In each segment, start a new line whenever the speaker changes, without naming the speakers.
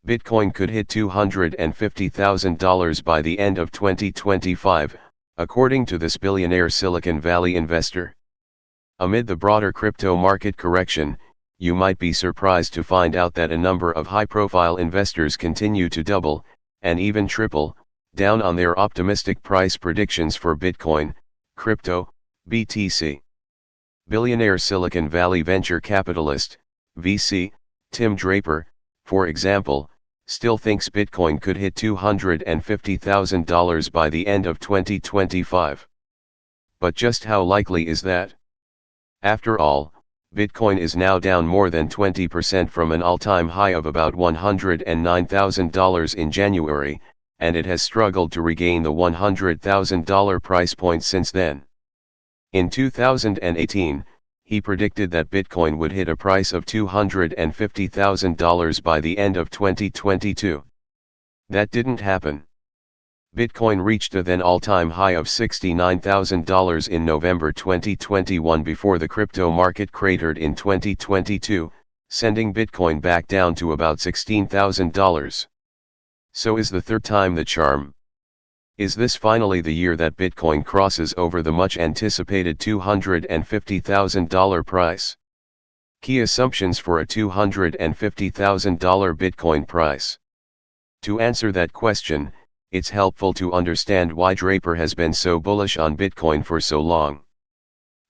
Bitcoin could hit $250,000 by the end of 2025, according to this billionaire Silicon Valley investor. Amid the broader crypto market correction, you might be surprised to find out that a number of high-profile investors continue to double, and even triple, down on their optimistic price predictions for Bitcoin, crypto, BTC. Billionaire Silicon Valley venture capitalist, VC, Tim Draper, for example, still thinks Bitcoin could hit $250,000 by the end of 2025. But just how likely is that? After all, Bitcoin is now down more than 20% from an all-time high of about $109,000 in January, and it has struggled to regain the $100,000 price point since then. In 2018, he predicted that Bitcoin would hit a price of $250,000 by the end of 2022. That didn't happen. Bitcoin reached a then all-time high of $69,000 in November 2021 before the crypto market cratered in 2022, sending Bitcoin back down to about $16,000. So is the third time the charm? Is this finally the year that Bitcoin crosses over the much-anticipated $250,000 price? Key assumptions for a $250,000 Bitcoin price. To answer that question, it's helpful to understand why Draper has been so bullish on Bitcoin for so long.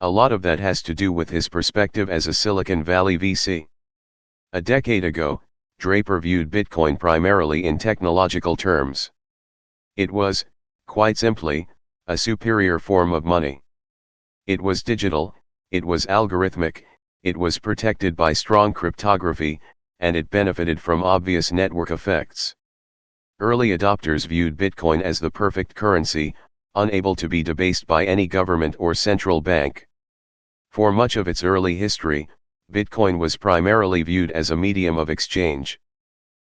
A lot of that has to do with his perspective as a Silicon Valley VC. A decade ago, Draper viewed Bitcoin primarily in technological terms. It was, quite simply, a superior form of money. It was digital, it was algorithmic, it was protected by strong cryptography, and it benefited from obvious network effects. Early adopters viewed Bitcoin as the perfect currency, unable to be debased by any government or central bank. For much of its early history, Bitcoin was primarily viewed as a medium of exchange.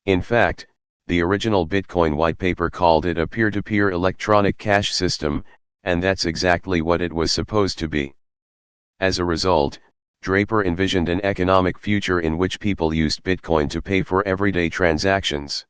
In fact, the original Bitcoin white paper called it a peer-to-peer electronic cash system, and that's exactly what it was supposed to be. As a result, Draper envisioned an economic future in which people used Bitcoin to pay for everyday transactions.